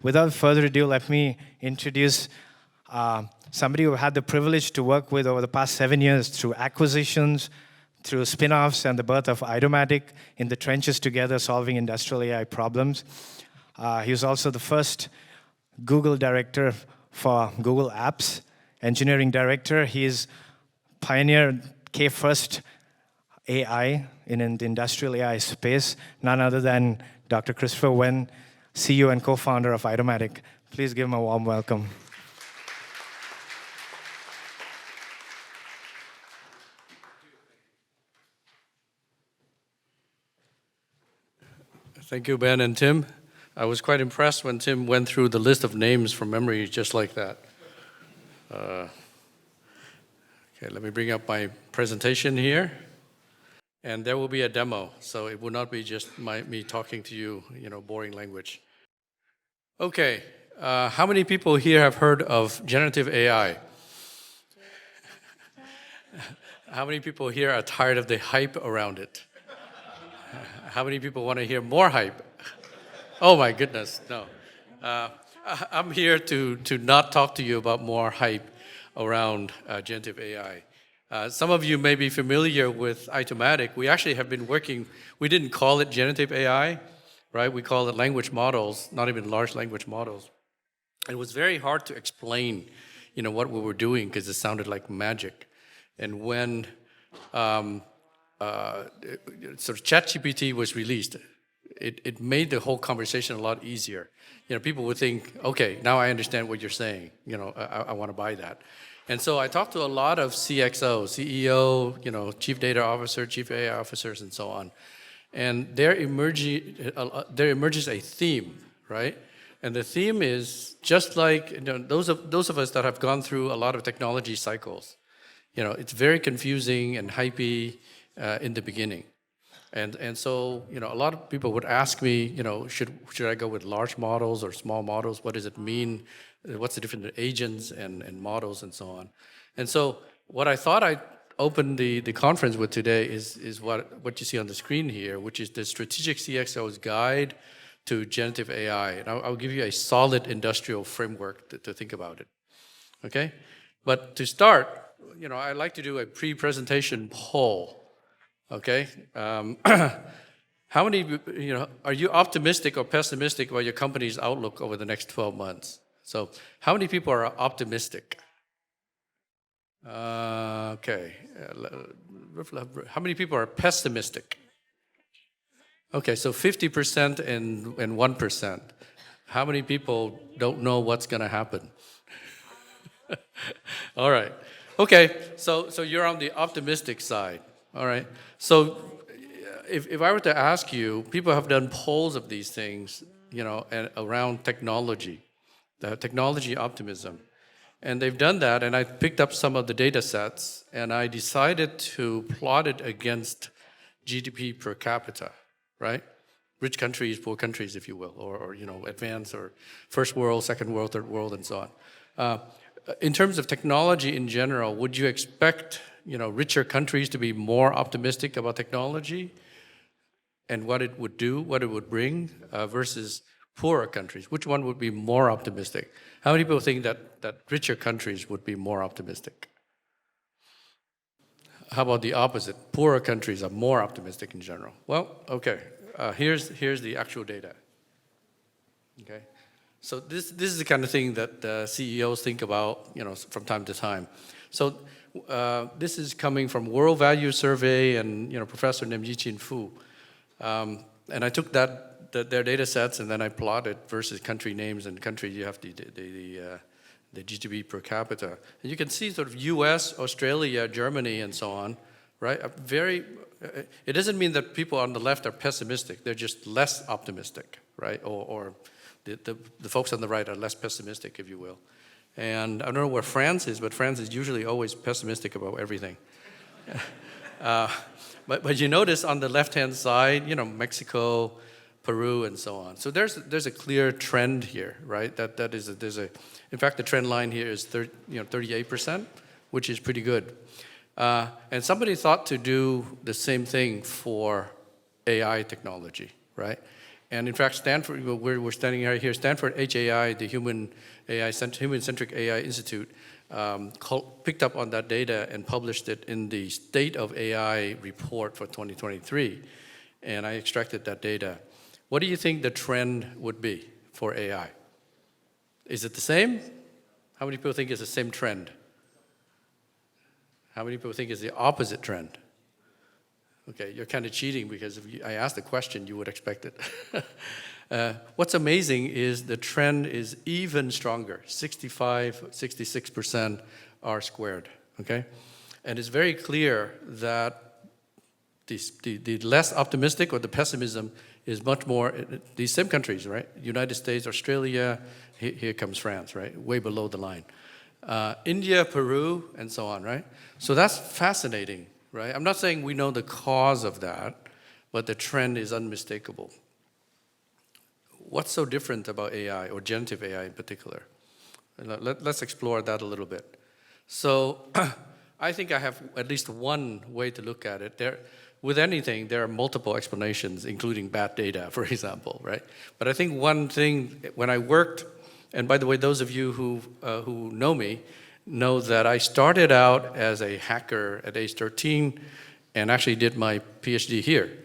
without further ado, let me introduce somebody who had the privilege to work with over the past 7 years through acquisitions, through spin-offs and the birth of Aitomatic, in the trenches together solving industrial AI problems. He was also the first Google director for Google Apps, engineering director. He is pioneered K-first AI in the industrial AI space, none other than Dr. Christopher Nguyen, CEO and co-founder of Aitomatic. Please give him a warm welcome. Thank you, Ben and Tim. I was quite impressed when Tim went through the list of names from memory just like that. Okay, let me bring up my presentation here. And there will be a demo, so it will not be just me talking to you, boring language. Okay, how many people here have heard of generative AI? How many people here are tired of the hype around it? How many people want to hear more hype? Oh my goodness, no. I'm here to not talk to you about more hype around generative AI. Some of you may be familiar with Aitomatic. We actually have been working, we didn't call it generative AI, right? We call it language models, not even large language models. It was very hard to explain, what we were doing because it sounded like magic. And when sort of ChatGPT was released, it made the whole conversation a lot easier. People would think, okay, now I understand what you're saying. I want to buy that. And so I talked to a lot of CXO, CEO, chief data officer, chief AI officers, and so on. And there emerges a theme, right? And the theme is just like those of us that have gone through a lot of technology cycles. It's very confusing and hypey in the beginning. And so, a lot of people would ask me, should I go with large models or small models? What does it mean? What's the difference in agents and models and so on? And so what I thought I'd open the conference with today is what you see on the screen here, which is the Strategic CXO's Guide to Generative AI. And I'll give you a solid industrial framework to think about it, okay? But to start, I'd like to do a pre-presentation poll. Okay, how many, are you optimistic or pessimistic about your company's outlook over the next 12 months? So how many people are optimistic? Okay, how many people are pessimistic? Okay, so 50% and 1%. How many people don't know what's gonna happen? All right, okay, so you're on the optimistic side. All right. So if I were to ask you, people have done polls of these things, and around technology, the technology optimism. And they've done that, and I picked up some of the data sets, and I decided to plot it against GDP per capita, right? Rich countries, poor countries, if you will, or advanced or first world, second world, third world, and so on. In terms of technology in general, would you expect richer countries to be more optimistic about technology and what it would do, what it would bring, versus poorer countries? Which one would be more optimistic? How many people think that richer countries would be more optimistic? How about the opposite? Poorer countries are more optimistic in general. Well, okay, here's the actual data. Okay, so this is the kind of thing that CEOs think about, from time to time. So this is coming from World Value Survey and Professor Namjichin Fu, and I took their data sets and then I plotted versus country names, and country you have the GDP per capita, and you can see sort of U.S., Australia, Germany, and so on, right? It doesn't mean that people on the left are pessimistic; they're just less optimistic, right? Or the folks on the right are less pessimistic, if you will. And I don't know where France is, but France is usually always pessimistic about everything. But you notice on the left-hand side, Mexico, Peru, and so on. So there's a clear trend here, right? In fact, the trend line here is 38%, which is pretty good. And somebody thought to do the same thing for AI technology, right? And in fact, Stanford, we're standing right here, Stanford HAI, the Human-Centric AI Institute, picked up on that data and published it in the State of AI report for 2023. And I extracted that data. What do you think the trend would be for AI? Is it the same? How many people think it's the same trend? How many people think it's the opposite trend? Okay, you're kind of cheating because if I asked the question, you would expect it. What's amazing is the trend is even stronger. 65, 66% are squared, okay? And it's very clear that the less optimistic or the pessimism is much more, these same countries, right? United States, Australia, here comes France, right? Way below the line. India, Peru, and so on, right? So that's fascinating, right? I'm not saying we know the cause of that, but the trend is unmistakable. What's so different about AI, or generative AI in particular? Let's explore that a little bit. So I think I have at least one way to look at it. With anything, there are multiple explanations, including bad data, for example, right? But I think one thing, when I worked, and by the way, those of you who know me know that I started out as a hacker at age 13 and actually did my PhD here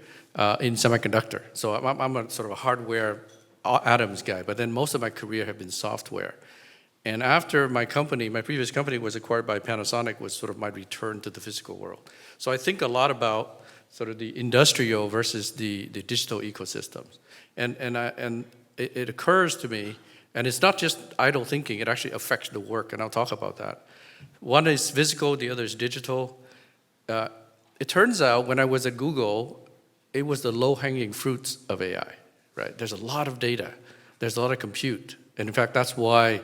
in semiconductor. So I'm a sort of a hardware atoms guy, but then most of my career have been software. And after my previous company was acquired by Panasonic, was sort of my return to the physical world. So I think a lot about sort of the industrial versus the digital ecosystems. And it occurs to me, and it's not just idle thinking, it actually affects the work, and I'll talk about that. One is physical, the other is digital. It turns out when I was at Google, it was the low-hanging fruits of AI, right? There's a lot of data, there's a lot of compute, and in fact, that's why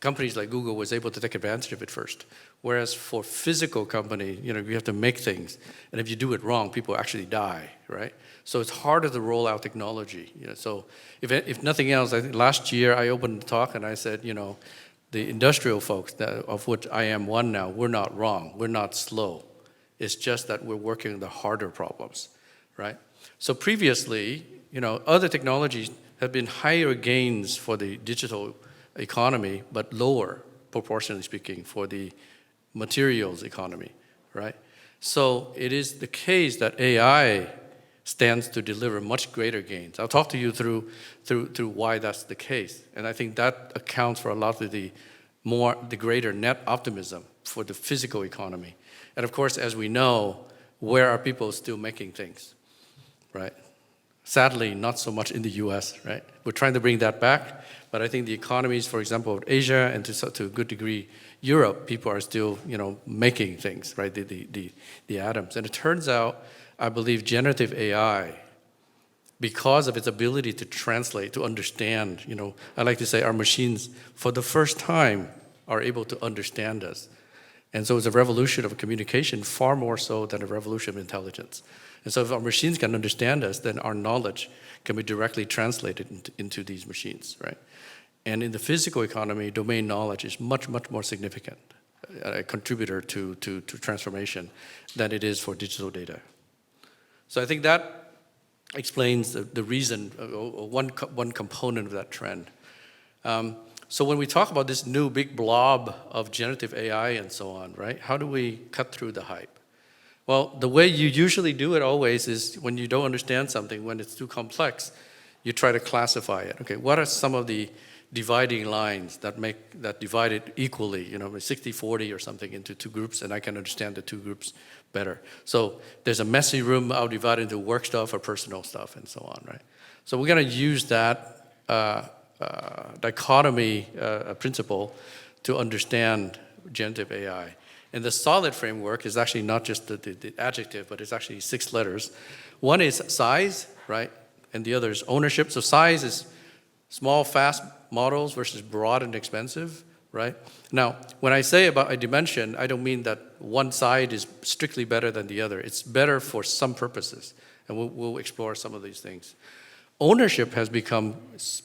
companies like Google was able to take advantage of it first. Whereas for physical company, you have to make things, and if you do it wrong, people actually die, right? So it's harder to roll out technology. So if nothing else, I think last year I opened the talk and I said, the industrial folks, of which I am one now, we're not wrong, we're not slow. It's just that we're working on the harder problems, right? So previously, other technologies have been higher gains for the digital economy, but lower, proportionally speaking, for the materials economy, right? So it is the case that AI stands to deliver much greater gains. I'll talk to you through why that's the case. And I think that accounts for a lot of the greater net optimism for the physical economy. And of course, as we know, where are people still making things, right? Sadly, not so much in the US, right? We're trying to bring that back, but I think the economies, for example, of Asia and to a good degree, Europe, people are still, making things, right? The atoms. And it turns out, I believe generative AI, because of its ability to translate, to understand, I like to say our machines, for the first time, are able to understand us. And so it's a revolution of communication, far more so than a revolution of intelligence. And so if our machines can understand us, then our knowledge can be directly translated into these machines, right? And in the physical economy, domain knowledge is much, much more significant a contributor to transformation than it is for digital data. So I think that explains the reason, one component of that trend. So when we talk about this new big blob of generative AI and so on, right, how do we cut through the hype? Well, the way you usually do it always is when you don't understand something, when it's too complex, you try to classify it. Okay, what are some of the dividing lines that divide it equally, 60-40 or something into two groups, and I can understand the two groups better. So there's a messy room, I'll divide into work stuff or personal stuff and so on, right? So we're going to use that dichotomy principle to understand generative AI. And the solid framework is actually not just the adjective, but it's actually 6 letters. One is size, right? And the other is ownership. So size is small, fast models versus broad and expensive, right? Now, when I say about a dimension, I don't mean that one side is strictly better than the other. It's better for some purposes, and we'll explore some of these things. Ownership has become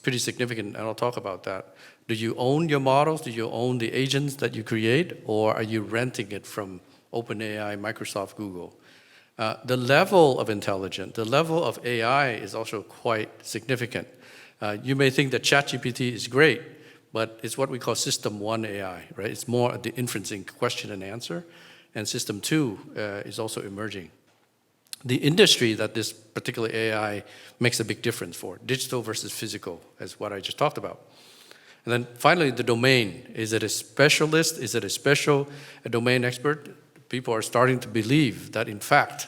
pretty significant, and I'll talk about that. Do you own your models? Do you own the agents that you create, or are you renting it from OpenAI, Microsoft, Google? The level of intelligence, the level of AI is also quite significant. You may think that ChatGPT is great, but it's what we call System 1 AI, right? It's more the inferencing question and answer, and System 2 is also emerging. The industry that this particular AI makes a big difference for, digital versus physical, is what I just talked about. And then finally, the domain. Is it a specialist? Is it a domain expert? People are starting to believe that, in fact,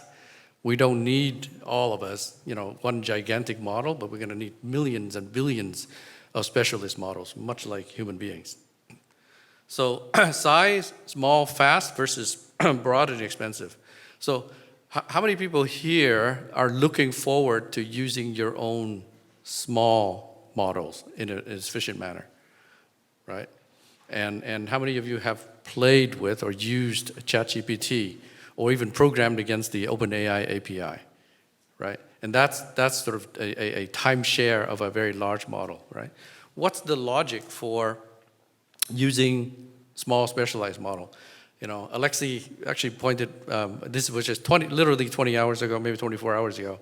we don't need all of us, one gigantic model, but we're going to need millions and billions of specialist models, much like human beings. So size, small, fast versus broad and expensive. So how many people here are looking forward to using your own small models in an efficient manner, right? And how many of you have played with or used ChatGPT or even programmed against the OpenAI API, right? And that's sort of a timeshare of a very large model, right? What's the logic for using small specialized model? Alexei actually pointed, this was just literally 20 hours ago, maybe 24 hours ago.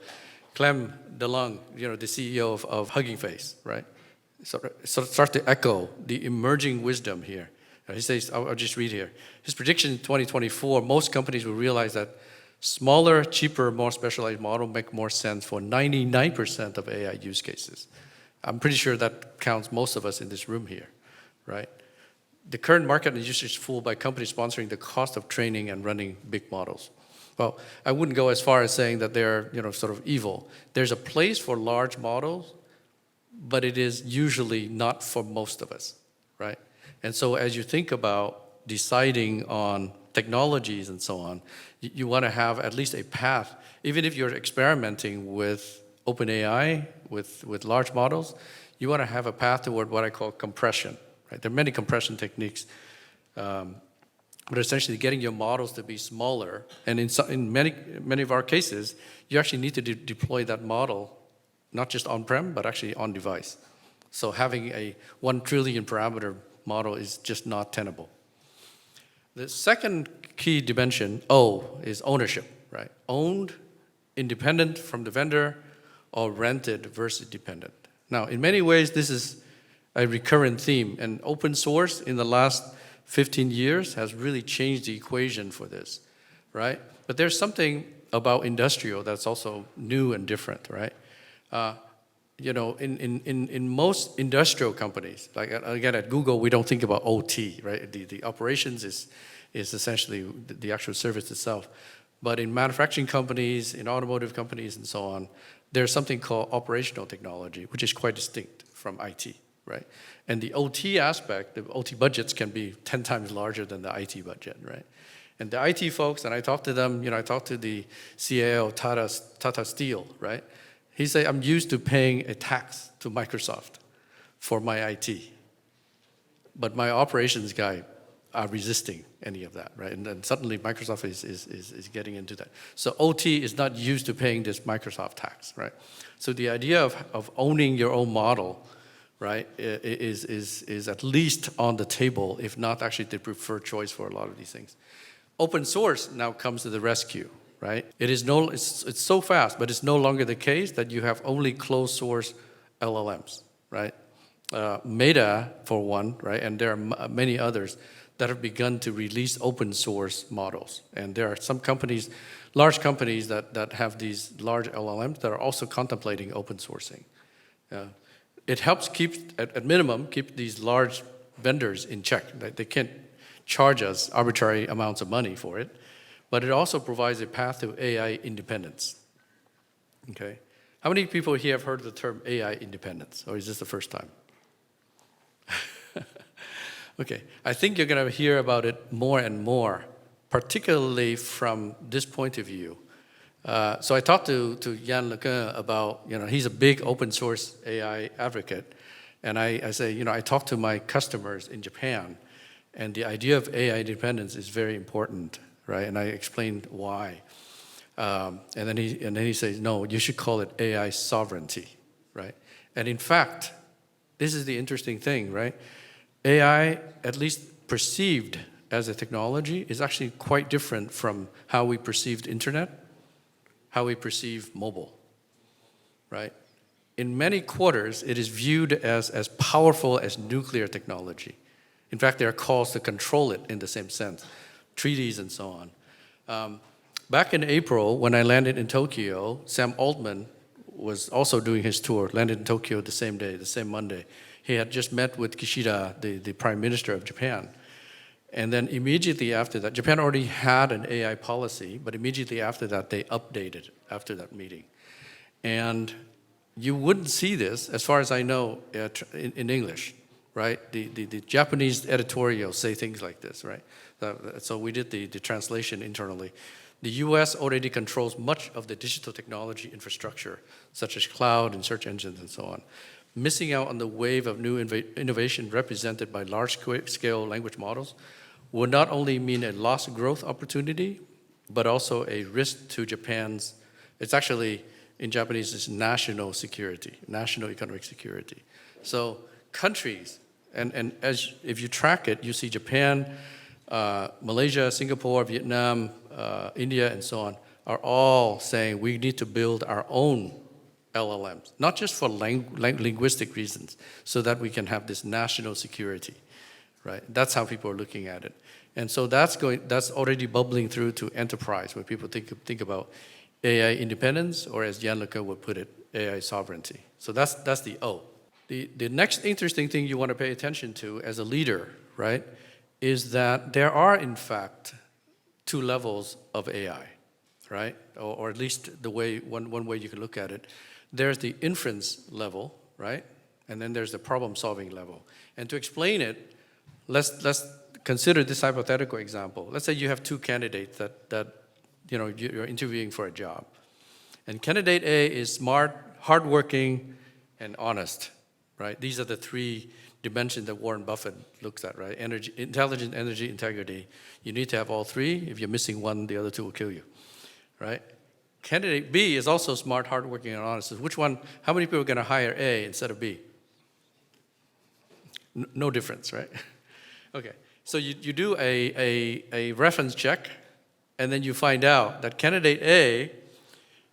Clem DeLong, the CEO of Hugging Face, right? So start to echo the emerging wisdom here. He says, I'll just read here. His prediction in 2024, most companies will realize that smaller, cheaper, more specialized model make more sense for 99% of AI use cases. I'm pretty sure that counts most of us in this room here, right? The current market is usually fooled by companies sponsoring the cost of training and running big models. Well, I wouldn't go as far as saying that they're sort of evil. There's a place for large models, but it is usually not for most of us, right? And so as you think about deciding on technologies and so on, you want to have at least a path, even if you're experimenting with OpenAI, with large models, you want to have a path toward what I call compression, right? There are many compression techniques, but essentially getting your models to be smaller. And in many of our cases, you actually need to deploy that model, not just on-prem, but actually on device. So having a 1 trillion parameter model is just not tenable. The second key dimension, O, is ownership, right? Owned, independent from the vendor, or rented versus dependent. Now, in many ways, this is a recurrent theme, and open source in the last 15 years has really changed the equation for this, right? But there's something about industrial that's also new and different, right? In most industrial companies, like again at Google, we don't think about OT, right? The operations is essentially the actual service itself. But in manufacturing companies, in automotive companies, and so on, there's something called operational technology, which is quite distinct from IT, right? And the OT aspect, the OT budgets can be 10 times larger than the IT budget, right? And the IT folks, and I talked to them, I talked to the CAO of Tata Steel, right? He said, I'm used to paying a tax to Microsoft for my IT. But my operations guy are resisting any of that, right? And then suddenly Microsoft is getting into that. So OT is not used to paying this Microsoft tax, right? So the idea of owning your own model, right, is at least on the table, if not actually the preferred choice for a lot of these things. Open source now comes to the rescue, right? It's so fast, but it's no longer the case that you have only closed source LLMs, right? Meta, for one, right? And there are many others that have begun to release open source models. And there are some companies, large companies that have these large LLMs that are also contemplating open sourcing. It helps at minimum, keep these large vendors in check. They can't charge us arbitrary amounts of money for it, but it also provides a path to AI independence, okay? How many people here have heard of the term AI independence, or is this the first time? Okay, I think you're gonna hear about it more and more, particularly from this point of view. So I talked to Nguyen about, he's a big open source AI advocate, and I say, I talked to my customers in Japan, and the idea of AI independence is very important, right? And I explained why. And then he says, no, you should call it AI sovereignty, right? And in fact, this is the interesting thing, right? AI, at least perceived as a technology, is actually quite different from how we perceived internet how we perceive mobile, right? In many quarters, it is viewed as powerful as nuclear technology. In fact, there are calls to control it in the same sense, treaties and so on. Back in April, when I landed in Tokyo, Sam Altman was also doing his tour, landed in Tokyo the same day, the same Monday. He had just met with Kishida, the Prime Minister of Japan. And then immediately after that, Japan already had an AI policy, but immediately after that, they updated after that meeting. And you wouldn't see this, as far as I know, in English, right? The Japanese editorials say things like this, right? So we did the translation internally. The US already controls much of the digital technology infrastructure, such as cloud and search engines and so on. Missing out on the wave of new innovation represented by large-scale language models would not only mean a lost growth opportunity, but also a risk to Japan's, it's actually, in Japanese, it's national security, national economic security. So countries, and as if you track it, you see Japan, Malaysia, Singapore, Vietnam, India, and so on, are all saying we need to build our own LLMs, not just for linguistic reasons, so that we can have this national security, right? That's how people are looking at it. And so that's already bubbling through to enterprise, where people think about AI independence, or as Gianluca would put it, AI sovereignty. So that's the O. The next interesting thing you want to pay attention to as a leader, right, is that there are, in fact, two levels of AI, right? Or at least the way one way you can look at it. There's the inference level, right? And then there's the problem-solving level. And to explain it, let's consider this hypothetical example. Let's say you have two candidates that you're interviewing for a job. And candidate A is smart, hardworking, and honest, right? These are the three dimensions that Warren Buffett looks at, right? Energy, intelligence, energy, integrity. You need to have all three. If you're missing one, the other two will kill you, right? Candidate B is also smart, hardworking, and honest. Which one, how many people are going to hire A instead of B? No difference, right? Okay, so you do a reference check, and then you find out that candidate A,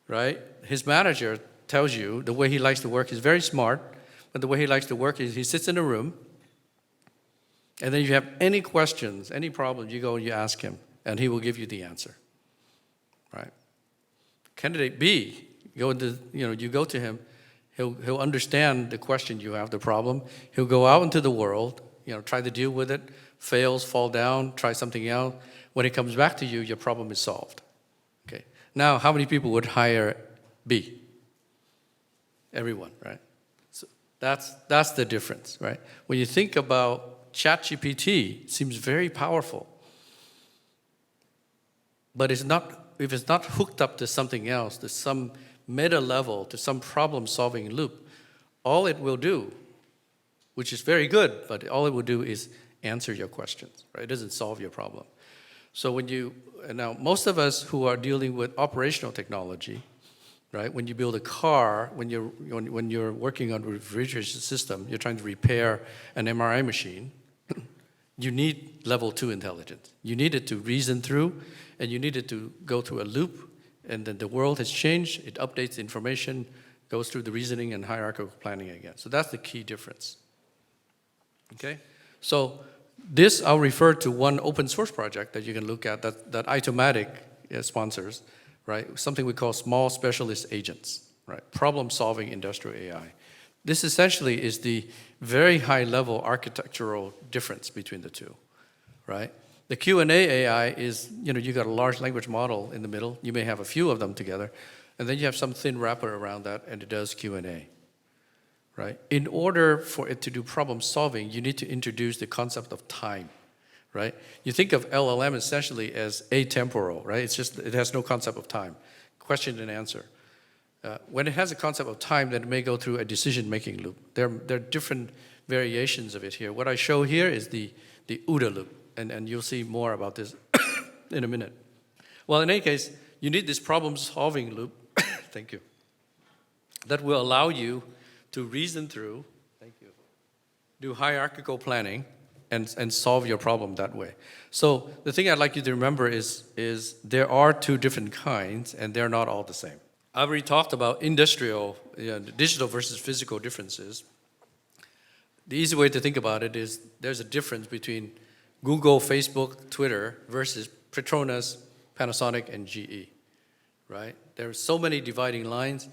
right, his manager tells you the way he likes to work is very smart, but the way he likes to work is he sits in a room, and then if you have any questions, any problems, you go and you ask him, and he will give you the answer, right? Candidate B, you go to him, he'll understand the question you have, the problem. He'll go out into the world, try to deal with it, fails, fall down, try something else. When he comes back to you, your problem is solved. Okay. Now, how many people would hire B? Everyone, right? So that's the difference, right? When you think about ChatGPT, it seems very powerful, but if it's not hooked up to something else, to some meta level, to some problem-solving loop, all it will do, which is very good, but all it will do is answer your questions, right? It doesn't solve your problem. So now most of us who are dealing with operational technology, right? When you build a car, when you're working on a refrigeration system, you're trying to repair an MRI machine, you need level 2 intelligence. You need it to reason through, and you need it to go through a loop, and then the world has changed, it updates information, goes through the reasoning and hierarchical planning again. So that's the key difference. Okay? So this I'll refer to one open source project that you can look at that Aitomatic sponsors, right? Something we call small specialist agents, right? Problem-solving industrial AI. This essentially is the very high-level architectural difference between the two, right? The Q&A AI is, you got a large language model in the middle. You may have a few of them together, and then you have some thin wrapper around that, and it does Q&A, right? In order for it to do problem solving, you need to introduce the concept of time, right? You think of LLM essentially as atemporal, right? It has no concept of time, question and answer. When it has a concept of time, then it may go through a decision-making loop. There are different variations of it here. What I show here is the OODA loop, and you'll see more about this in a minute. Well, in any case, you need this problem-solving loop, thank you, that will allow you to reason through, do hierarchical planning, and solve your problem that way. So the thing I'd like you to remember is there are two different kinds, and they're not all the same. I already talked about industrial, digital versus physical differences. The easy way to think about it is there's a difference between Google, Facebook, Twitter versus Petronas, Panasonic, and GE, right? There are so many dividing lines,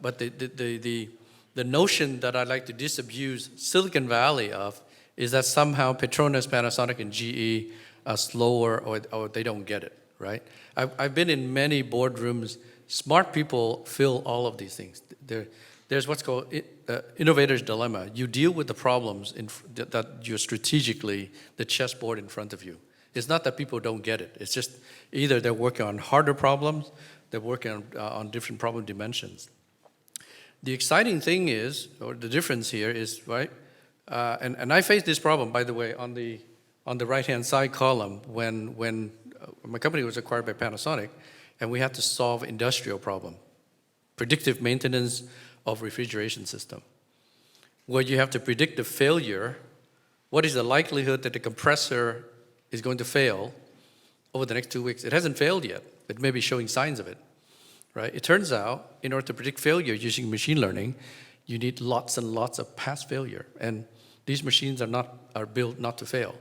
but the notion that I'd like to disabuse Silicon Valley of is that somehow Petronas, Panasonic, and GE are slower or they don't get it, right? I've been in many boardrooms. Smart people feel all of these things. There's what's called innovator's dilemma. You deal with the problems that you're strategically, the chessboard in front of you. It's not that people don't get it. It's just either they're working on harder problems, they're working on different problem dimensions. The exciting thing is, or the difference here is, right, and I faced this problem, by the way, on the right-hand side column when my company was acquired by Panasonic, and we had to solve industrial problem, predictive maintenance of refrigeration system, where you have to predict the failure. What is the likelihood that the compressor is going to fail over the next 2 weeks? It hasn't failed yet. It may be showing signs of it, right? It turns out, in order to predict failure using machine learning, you need lots and lots of past failure. And these machines are built not to fail.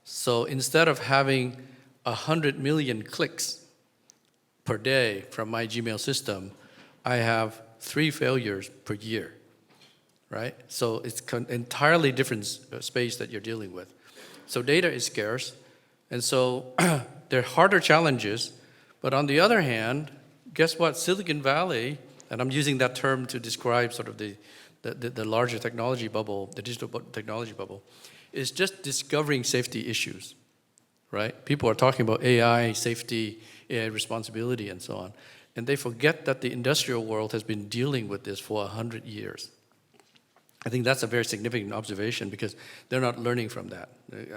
So instead of having 100 million clicks per day from my Gmail system, I have 3 failures per year, right? So it's entirely different space that you're dealing with. So data is scarce, and so there are harder challenges. But on the other hand, guess what? Silicon Valley, and I'm using that term to describe sort of the larger technology bubble, the digital technology bubble, is just discovering safety issues, right? People are talking about AI safety, AI responsibility, and so on. And they forget that the industrial world has been dealing with this for 100 years. I think that's a very significant observation because they're not learning from that.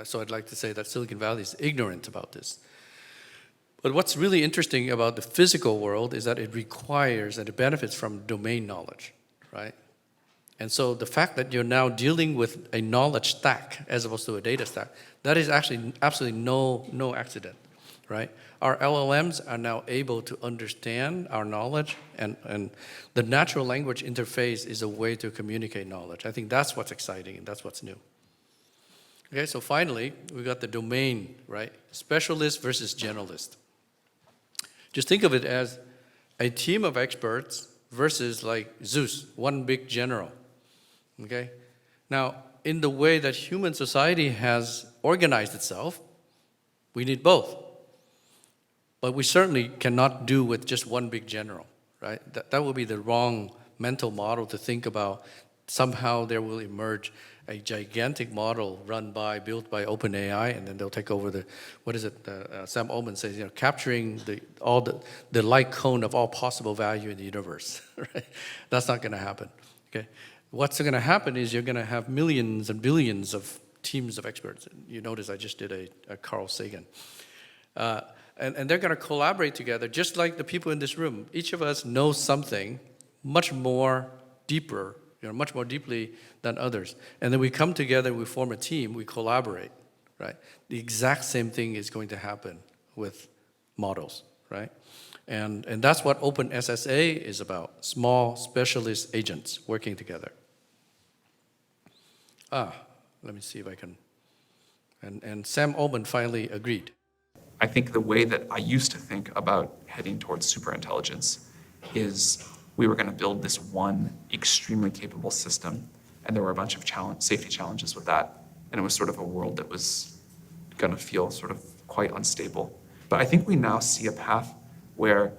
So I'd like to say that Silicon Valley is ignorant about this. But what's really interesting about the physical world is that it requires and it benefits from domain knowledge, right? And so the fact that you're now dealing with a knowledge stack as opposed to a data stack, that is actually absolutely no accident, right? Our LLMs are now able to understand our knowledge, and the natural language interface is a way to communicate knowledge. I think that's what's exciting and that's what's new. Okay, so finally, we got the domain, right? Specialist versus generalist. Just think of it as a team of experts versus like Zeus, one big general, okay? Now, in the way that human society has organized itself, we need both. But we certainly cannot do with just one big general, right? That would be the wrong mental model to think about. Somehow there will emerge a gigantic model built by OpenAI, and then they'll take over Sam Altman says, capturing all the light cone of all possible value in the universe, right? That's not gonna happen, okay? What's gonna happen is you're gonna have millions and billions of teams of experts. You notice I just did a Carl Sagan. And they're going to collaborate together, just like the people in this room. Each of us knows something much more deeply than others. And then we come together, we form a team, we collaborate, right? The exact same thing is going to happen with models, right? And that's what OpenSSA is about, small specialist agents working together. Let me see if I can. And Sam Altman finally agreed. I think the way that I used to think about heading towards superintelligence is we were going to build this one extremely capable system, and there were a bunch of safety challenges with that, and it was sort of a world that was going to feel sort of quite unstable. But I think we now see a path where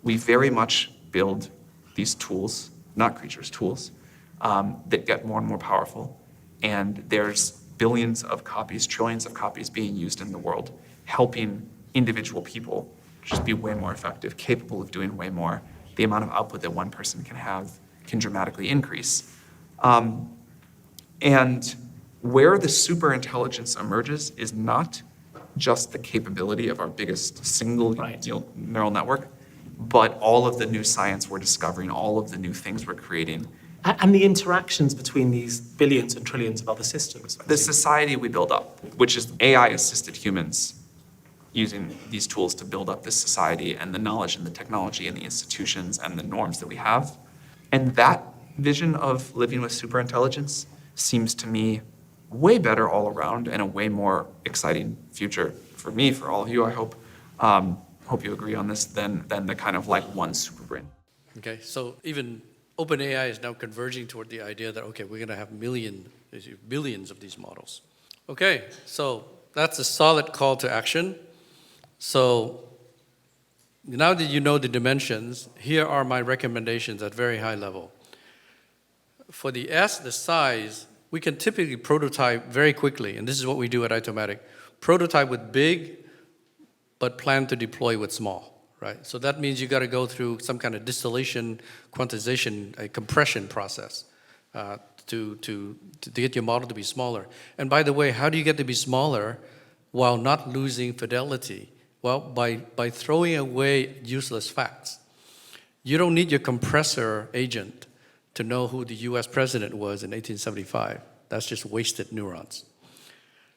we very much build these tools, not creatures, tools, that get more and more powerful, and there's billions of copies, trillions of copies being used in the world, helping individual people just be way more effective, capable of doing way more. The amount of output that one person can have can dramatically increase. And where the superintelligence emerges is not just the capability of our biggest single neural network, but all of the new science we're discovering, all of the new things we're creating. And the interactions between these billions and trillions of other systems. The society we build up, which is AI-assisted humans using these tools to build up this society and the knowledge and the technology and the institutions and the norms that we have. And that vision of living with superintelligence seems to me way better all around and a way more exciting future for me, for all of you, I hope. Hope you agree on this, than the kind of like one super brain. Okay, so even OpenAI is now converging toward the idea that, okay, we're going to have billions of these models. Okay, so that's a solid call to action. So now that you know the dimensions, here are my recommendations at very high level. For the S, the size, we can typically prototype very quickly, and this is what we do at Aitomatic. Prototype with big, but plan to deploy with small, right? So that means you got to go through some kind of distillation, quantization, a compression process to get your model to be smaller. And by the way, how do you get to be smaller while not losing fidelity? Well, by throwing away useless facts. You don't need your compressor agent to know who the US president was in 1875. That's just wasted neurons.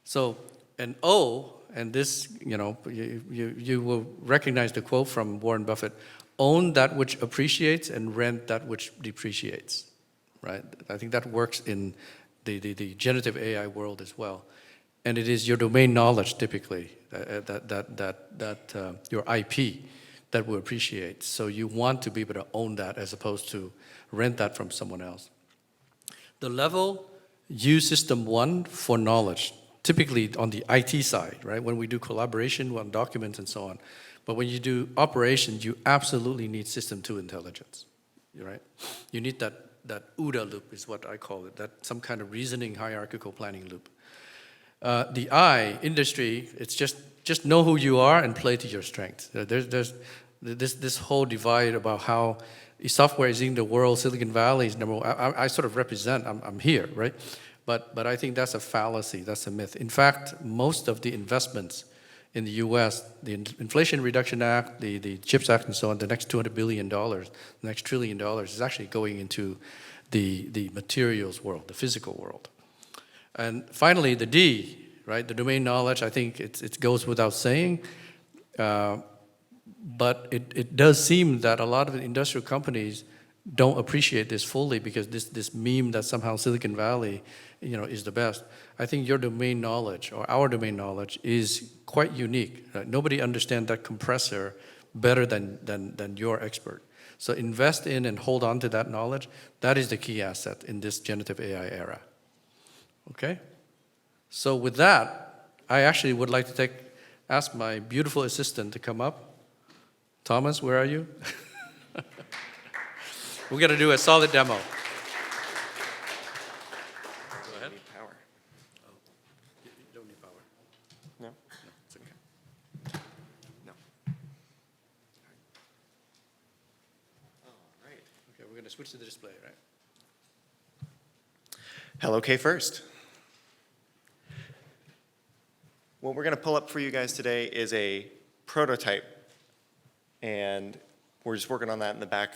So an O, and this, you will recognize the quote from Warren Buffett, own that which appreciates and rent that which depreciates, right? I think that works in the generative AI world as well. And it is your domain knowledge typically, your IP that will appreciate. So you want to be able to own that as opposed to rent that from someone else. The level, use system one for knowledge, typically on the IT side, right? When we do collaboration on documents and so on. But when you do operations, you absolutely need system two intelligence, right? You need that OODA loop is what I call it, that some kind of reasoning hierarchical planning loop. The I, industry, it's just know who you are and play to your strengths. There's this whole divide about how software is in the world, Silicon Valley is number one. I sort of represent, I'm here, right? But I think that's a fallacy, that's a myth. In fact, most of the investments in the US, the Inflation Reduction Act, the CHIPS Act and so on, the next $200 billion, the next $1 trillion is actually going into the materials world, the physical world. And finally, the D, right? The domain knowledge, I think it goes without saying, but it does seem that a lot of the industrial companies don't appreciate this fully because this meme that somehow Silicon Valley, is the best. I think your domain knowledge or our domain knowledge is quite unique. Nobody understands that compressor better than your expert. So invest in and hold on to that knowledge. That is the key asset in this generative AI era. Okay? So with that, I actually would like to ask my beautiful assistant to come up. Thomas, where are you? We're going to do a solid demo. Go ahead. Need power. Oh, you don't need power. No? No, it's okay. No. All right. Okay, we're going to switch to the display, right? Hello, K first. What we're going to pull up for you guys today is a prototype, and we're just working on that in the back.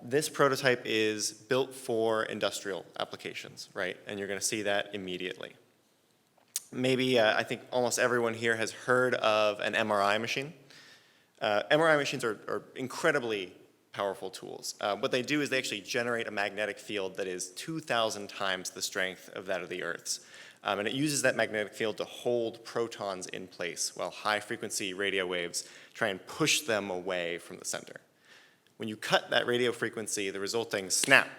This prototype is built for industrial applications, right? And you're going to see that immediately. Maybe I think almost everyone here has heard of an MRI machine. MRI machines are incredibly powerful tools. What they do is they actually generate a magnetic field that is 2,000 times the strength of that of the Earth's. And it uses that magnetic field to hold protons in place while high-frequency radio waves try and push them away from the center. When you cut that radio frequency, the resulting snap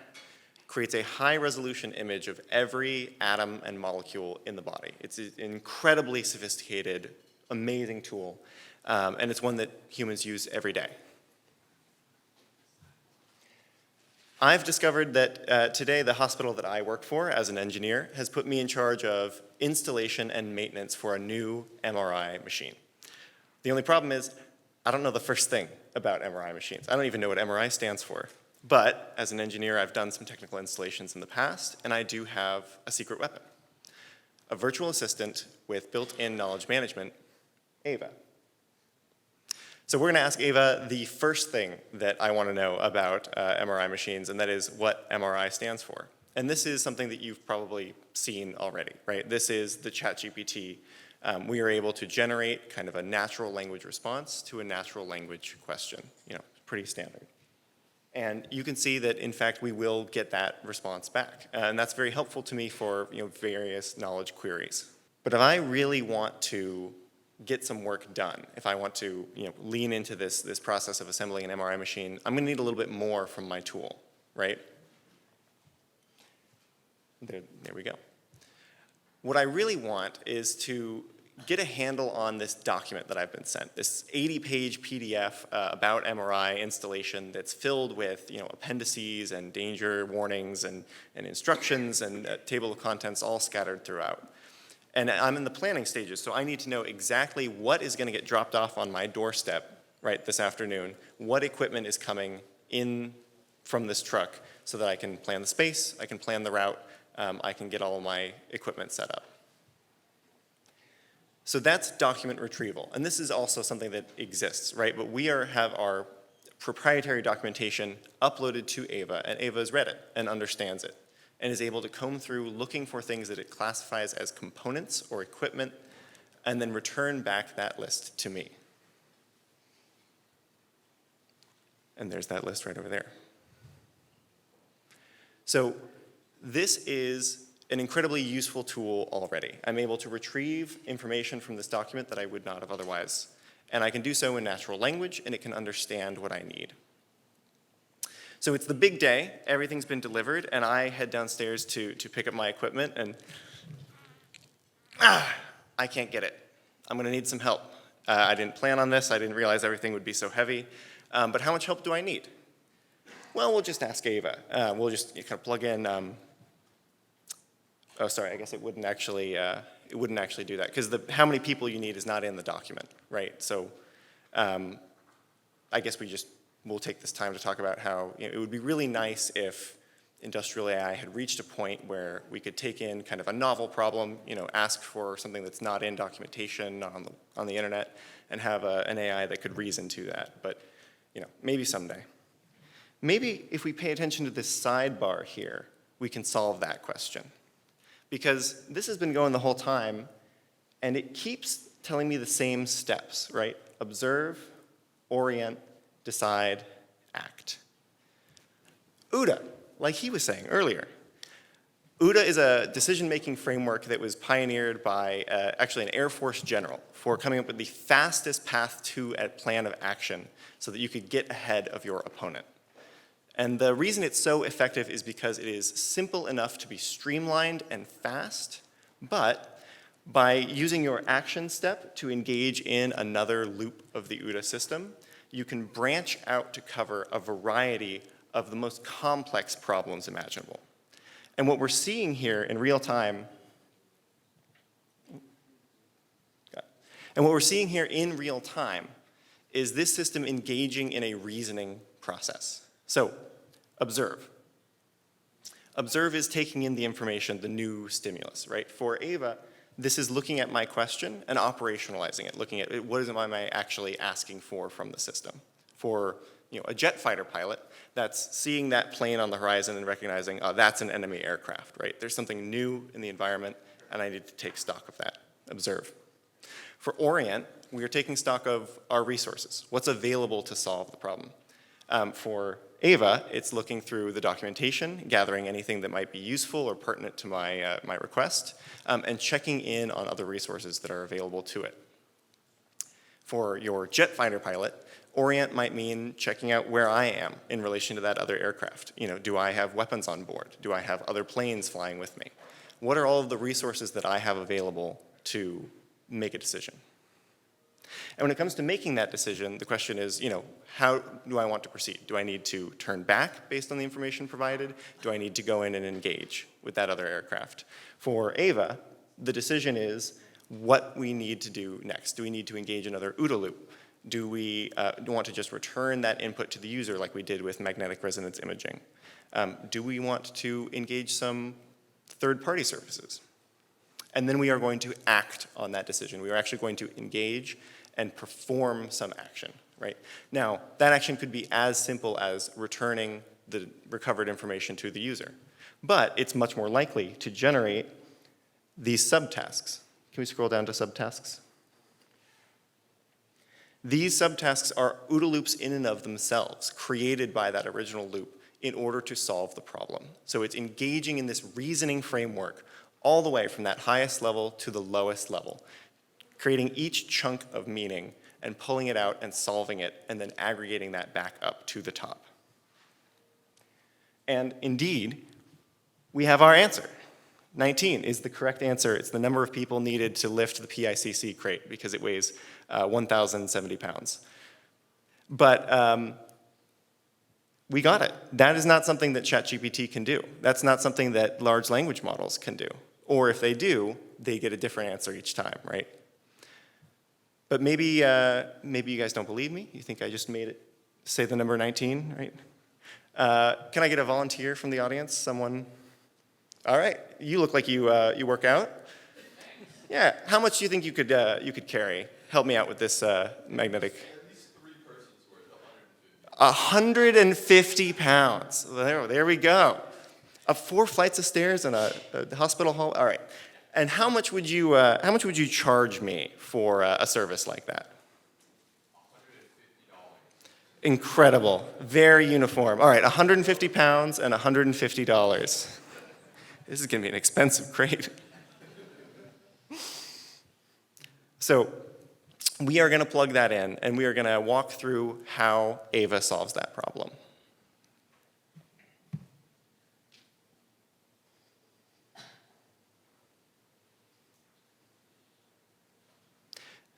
creates a high-resolution image of every atom and molecule in the body. It's an incredibly sophisticated, amazing tool, and it's one that humans use every day. I've discovered that today the hospital that I work for as an engineer has put me in charge of installation and maintenance for a new MRI machine. The only problem is I don't know the first thing about MRI machines. I don't even know what MRI stands for. But as an engineer, I've done some technical installations in the past, and I do have a secret weapon. A virtual assistant with built-in knowledge management, Ava. So we're going to ask Ava the first thing that I want to know about MRI machines, and that is what MRI stands for. And this is something that you've probably seen already, right? This is the ChatGPT. We are able to generate kind of a natural language response to a natural language question. Pretty standard. And you can see that, in fact, we will get that response back. And that's very helpful to me for various knowledge queries. But if I really want to get some work done, if I want to lean into this process of assembling an MRI machine, I'm going to need a little bit more from my tool, right? There we go. What I really want is to get a handle on this document that I've been sent, this 80-page PDF about MRI installation that's filled with appendices and danger warnings and instructions and a table of contents all scattered throughout. And I'm in the planning stages, so I need to know exactly what is going to get dropped off on my doorstep right this afternoon, what equipment is coming in from this truck so that I can plan the space, I can plan the route, I can get all of my equipment set up. So that's document retrieval. And this is also something that exists, right? But we have our proprietary documentation uploaded to Ava, and Ava has read it and understands it, and is able to comb through looking for things that it classifies as components or equipment, and then return back that list to me. And there's that list right over there. So this is an incredibly useful tool already. I'm able to retrieve information from this document that I would not have otherwise. And I can do so in natural language, and it can understand what I need. So it's the big day, everything's been delivered, and I head downstairs to pick up my equipment, and I can't get it. I'm gonna need some help. I didn't plan on this, I didn't realize everything would be so heavy, but how much help do I need? Well, we'll just ask Ava. We'll just kind of plug in, oh, sorry, I guess it wouldn't actually do that, because how many people you need is not in the document, right? So I guess we'll take this time to talk about how it would be really nice if industrial AI had reached a point where we could take in kind of a novel problem, ask for something that's not in documentation, not on the internet, and have an AI that could reason to that. But maybe someday. Maybe if we pay attention to this sidebar here, we can solve that question. Because this has been going the whole time, and it keeps telling me the same steps, right? Observe, orient, decide, act. UDA, like he was saying earlier. UDA is a decision-making framework that was pioneered by actually an Air Force general for coming up with the fastest path to a plan of action so that you could get ahead of your opponent. And the reason it's so effective is because it is simple enough to be streamlined and fast, but by using your action step to engage in another loop of the UDA system, you can branch out to cover a variety of the most complex problems imaginable. And what we're seeing here in real time, is this system engaging in a reasoning process. So, observe. Observe is taking in the information, the new stimulus, right? For Ava, this is looking at my question and operationalizing it, looking at what am I actually asking for from the system. For a jet fighter pilot, that's seeing that plane on the horizon and recognizing, oh, that's an enemy aircraft, right? There's something new in the environment, and I need to take stock of that. Observe. For orient, we are taking stock of our resources, what's available to solve the problem. For Ava, it's looking through the documentation, gathering anything that might be useful or pertinent to my request, and checking in on other resources that are available to it. For your jet fighter pilot, orient might mean checking out where I am in relation to that other aircraft. Do I have weapons on board? Do I have other planes flying with me? What are all of the resources that I have available to make a decision? And when it comes to making that decision, the question is, how do I want to proceed? Do I need to turn back based on the information provided? Do I need to go in and engage with that other aircraft? For Ava, the decision is what we need to do next. Do we need to engage another OODA loop? Do we want to just return that input to the user like we did with magnetic resonance imaging? Do we want to engage some third-party services? And then we are going to act on that decision. We are actually going to engage and perform some action. right? Now, that action could be as simple as returning the recovered information to the user. But it's much more likely to generate these subtasks. Can we scroll down to subtasks? These subtasks are OODA loops in and of themselves, created by that original loop in order to solve the problem. So it's engaging in this reasoning framework all the way from that highest level to the lowest level, creating each chunk of meaning and pulling it out and solving it, and then aggregating that back up to the top. And indeed, we have our answer. 19 is the correct answer. It's the number of people needed to lift the PICC crate because it weighs 1,070 pounds. But we got it. That is not something that ChatGPT can do. That's not something that large language models can do. Or if they do, they get a different answer each time, right? But maybe you guys don't believe me. You think I just made it say the number 19, right? Can I get a volunteer from the audience? Someone? All right. You look like you work out. Yeah. How much do you think you could carry? Help me out with this magnetic. At least 3 persons worth 150 pounds. There we go. Up 4 flights of stairs and a hospital hall. All right. And how much would you charge me for a service like that? $150. Incredible. Very uniform. All right, 150 pounds and $150. This is going to be an expensive crate. So we are going to plug that in, and we are going to walk through how Ava solves that problem.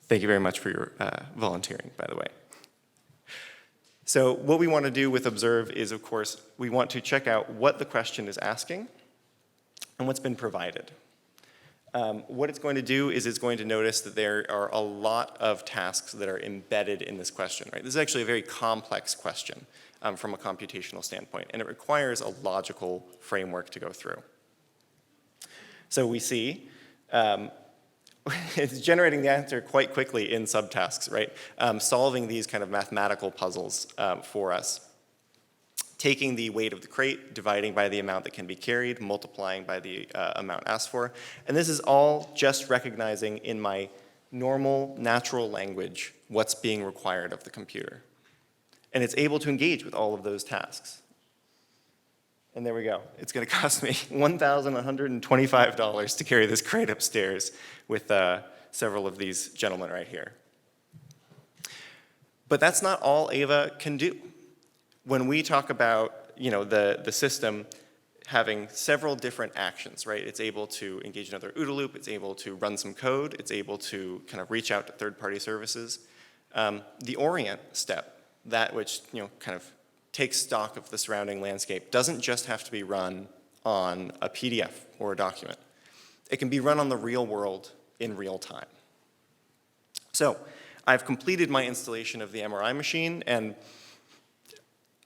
Thank you very much for your volunteering, by the way. So what we want to do with Observe is, of course, we want to check out what the question is asking and what's been provided. What it's going to do is it's going to notice that there are a lot of tasks that are embedded in this question, right? This is actually a very complex question from a computational standpoint, and it requires a logical framework to go through. So we see it's generating the answer quite quickly in subtasks, right? Solving these kind of mathematical puzzles for us. Taking the weight of the crate, dividing by the amount that can be carried, multiplying by the amount asked for. And this is all just recognizing in my normal, natural language what's being required of the computer. And it's able to engage with all of those tasks. And there we go. It's going to cost me $1,125 to carry this crate upstairs with several of these gentlemen right here. But that's not all Ava can do. When we talk about the system having several different actions, right? It's able to engage another OODA loop. It's able to run some code. It's able to kind of reach out to third-party services. The orient step, that which kind of takes stock of the surrounding landscape, doesn't just have to be run on a PDF or a document. It can be run on the real world in real time. So I've completed my installation of the MRI machine, and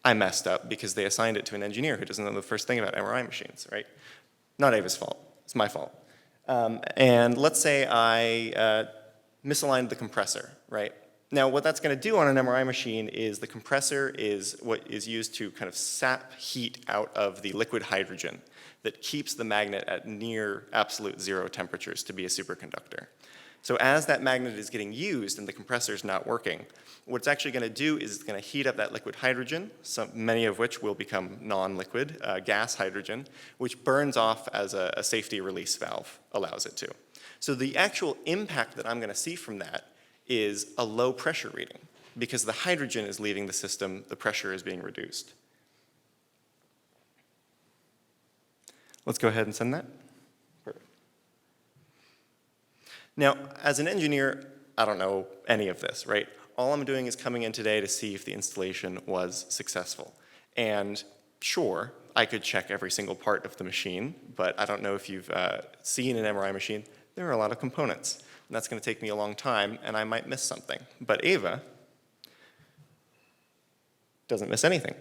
I messed up because they assigned it to an engineer who doesn't know the first thing about MRI machines, right? Not Ava's fault. It's my fault. And let's say I misaligned the compressor, right? Now, what that's going to do on an MRI machine is the compressor is what is used to kind of sap heat out of the liquid hydrogen that keeps the magnet at near absolute zero temperatures to be a superconductor. So as that magnet is getting used and the compressor is not working, what it's actually going to do is it's going to heat up that liquid hydrogen, many of which will become non-liquid, gas hydrogen, which burns off as a safety release valve allows it to. So the actual impact that I'm going to see from that is a low pressure reading. Because the hydrogen is leaving the system, the pressure is being reduced. Let's go ahead and send that. Perfect. Now, as an engineer, I don't know any of this, right? All I'm doing is coming in today to see if the installation was successful. And sure, I could check every single part of the machine, but I don't know if you've seen an MRI machine. There are a lot of components. And that's going to take me a long time, and I might miss something. But Ava doesn't miss anything.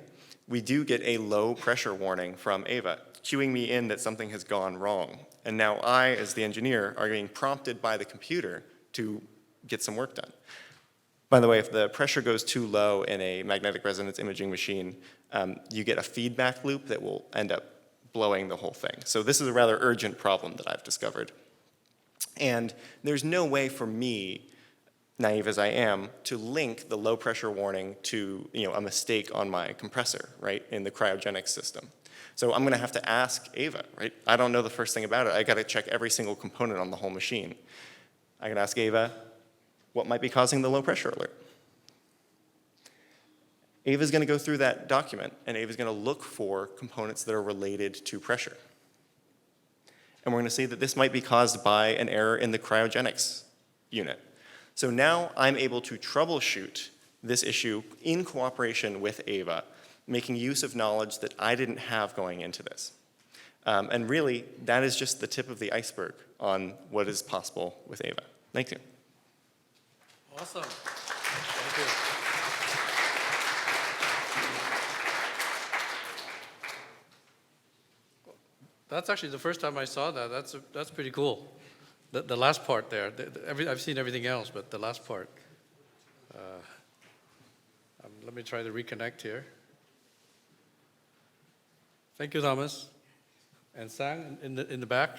We do get a low pressure warning from Ava, cueing me in that something has gone wrong. And now I, as the engineer, are being prompted by the computer to get some work done. By the way, if the pressure goes too low in a magnetic resonance imaging machine, you get a feedback loop that will end up blowing the whole thing. So this is a rather urgent problem that I've discovered. And there's no way for me, naive as I am, to link the low pressure warning to a mistake on my compressor, right, in the cryogenics system. So I'm going to have to ask Ava, right? I don't know the first thing about it. I got to check every single component on the whole machine. I can ask Ava, what might be causing the low pressure alert? Ava's going to go through that document, and Ava's going to look for components that are related to pressure. And we're going to see that this might be caused by an error in the cryogenics unit. So now I'm able to troubleshoot this issue in cooperation with Ava, making use of knowledge that I didn't have going into this. And really, that is just the tip of the iceberg on what is possible with Ava. Thank you. Awesome. Thank you. That's actually the first time I saw that. That's pretty cool. The last part there. I've seen everything else, but the last part. Let me try to reconnect here. Thank you, Thomas. And Sang in the back.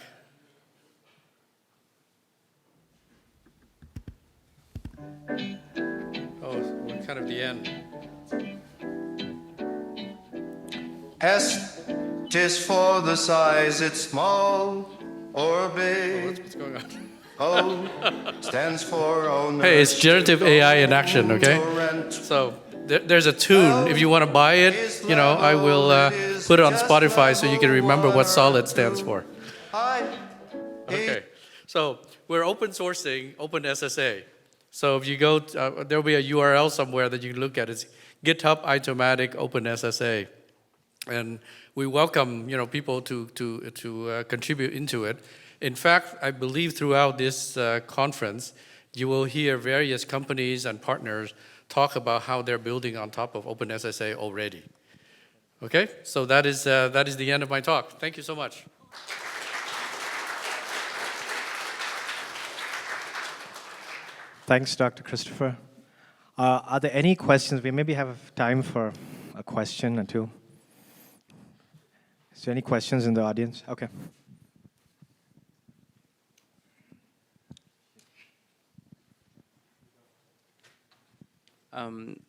Oh, we're kind of the end. S, 'tis for the size, it's small or big. What's going on? O stands for owner. Hey, it's generative AI in action, okay? So there's a tune. If you want to buy it, I will put it on Spotify so you can remember what SOLID stands for. Okay, so we're open sourcing OpenSSA. So if you go, there will be a URL somewhere that you can look at. It's GitHub Aitomatic OpenSSA. And we welcome people to contribute into it. In fact, I believe throughout this conference, you will hear various companies and partners talk about how they're building on top of OpenSSA already. Okay, so that is the end of my talk. Thank you so much. Thanks, Dr. Christopher. Are there any questions? We maybe have time for a question or two. Is there any questions in the audience? Okay.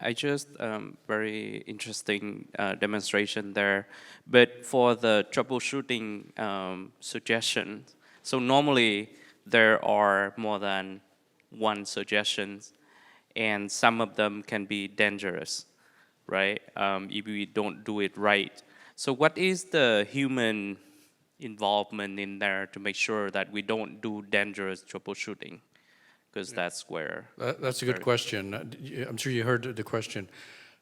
I just very interesting demonstration there, but for the troubleshooting suggestions, so normally there are more than one suggestions, and some of them can be dangerous, right? If we don't do it right. So what is the human involvement in there to make sure that we don't do dangerous troubleshooting? Because that's where... That's a good question. I'm sure you heard the question.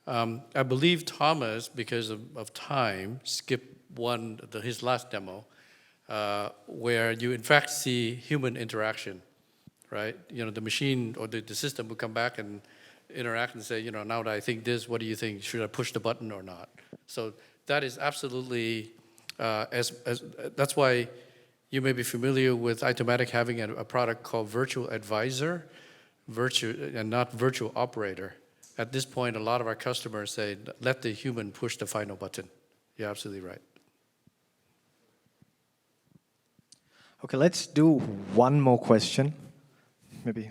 I believe Thomas, because of time, skipped his last demo, where you in fact see human interaction, right? The machine or the system will come back and interact and say, now that I think this, what do you think? Should I push the button or not? So that is absolutely, that's why you may be familiar with Aitomatic having a product called Virtual Advisor, and not Virtual Operator. At this point, a lot of our customers say, let the human push the final button. You're absolutely right. Okay, let's do one more question. Maybe.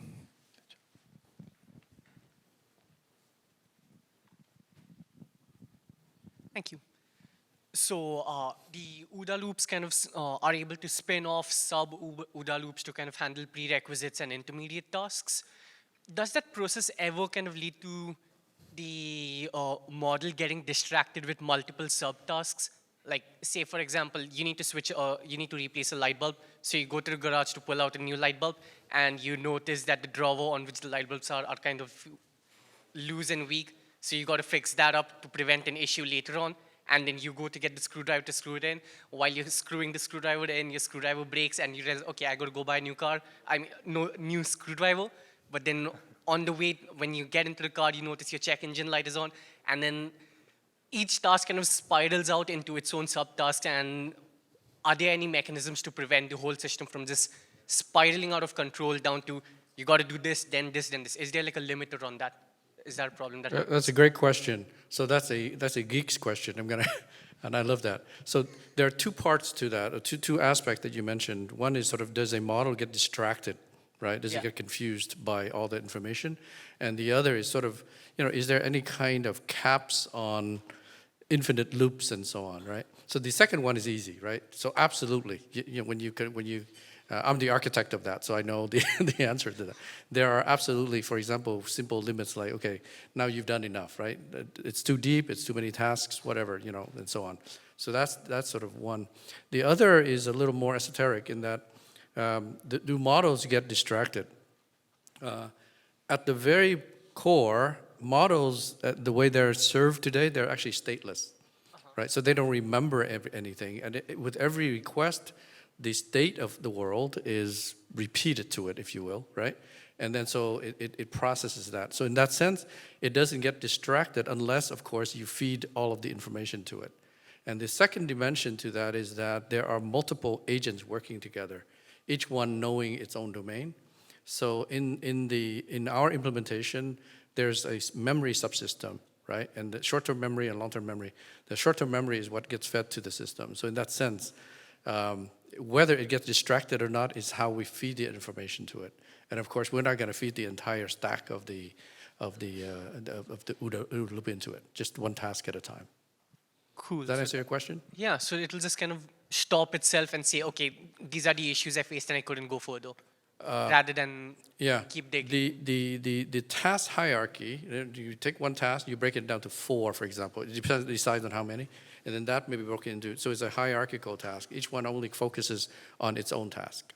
Thank you. So the OODA loops kind of are able to spin off sub-OODA loops to kind of handle prerequisites and intermediate tasks. Does that process ever kind of lead to the model getting distracted with multiple subtasks? Like, say, for example, you need to replace a light bulb. So you go to the garage to pull out a new light bulb, and you notice that the drawer on which the light bulbs are kind of loose and weak. So you got to fix that up to prevent an issue later on. And then you go to get the screwdriver to screw it in. While you're screwing the screwdriver in, your screwdriver breaks, and you realize, okay, I got to go buy a new screwdriver. But then on the way, when you get into the car, you notice your check engine light is on, and then each task kind of spirals out into its own subtask. And are there any mechanisms to prevent the whole system from just spiraling out of control down to you got to do this, then this, then this. Is there like a limiter on that? Is that a problem? That's a great question. So that's a geek's question. And I love that. So there are two parts to that, or two aspects that you mentioned. One is sort of, does a model get distracted, right? Does it get confused by all the information? And the other is sort of, is there any kind of caps on infinite loops and so on, right? So the second one is easy, right? So absolutely, I'm the architect of that, so I know the answer to that. There are absolutely, for example, simple limits like, okay, now you've done enough, right? It's too deep, it's too many tasks, whatever, and so on. So that's sort of one. The other is a little more esoteric in that do models get distracted? At the very core, models, the way they're served today, they're actually stateless, right? So they don't remember anything, and with every request, the state of the world is repeated to it, if you will, right? And then so it processes that. So in that sense, it doesn't get distracted unless, of course, you feed all of the information to it. And the second dimension to that is that there are multiple agents working together, each one knowing its own domain. So in our implementation, there's a memory subsystem, right? And the short-term memory and long-term memory. The short-term memory is what gets fed to the system. So in that sense, whether it gets distracted or not is how we feed the information to it. And of course, we're not going to feed the entire stack of the OODA loop into it, just one task at a time. Cool. Does that answer your question? Yeah, so it'll just kind of stop itself and say, okay, these are the issues I faced and I couldn't go further, rather than keep digging. The task hierarchy, you take one task, you break it down to 4, for example. It decides on how many. And then that may be broken into, so it's a hierarchical task. Each one only focuses on its own task.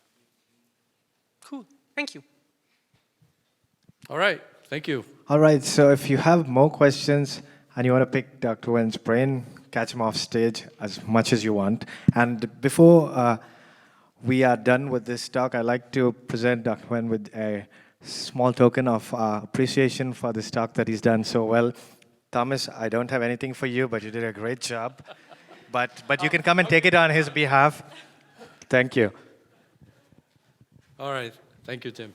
Cool, thank you. All right, thank you. All right, so if you have more questions and you want to pick Dr. Nguyen's brain, catch him off stage as much as you want. And before we are done with this talk, I'd like to present Dr. Nguyen with a small token of appreciation for this talk that he's done so well. Thomas, I don't have anything for you, but you did a great job. But you can come and take it on his behalf. Thank you. All right. Thank you, Tim.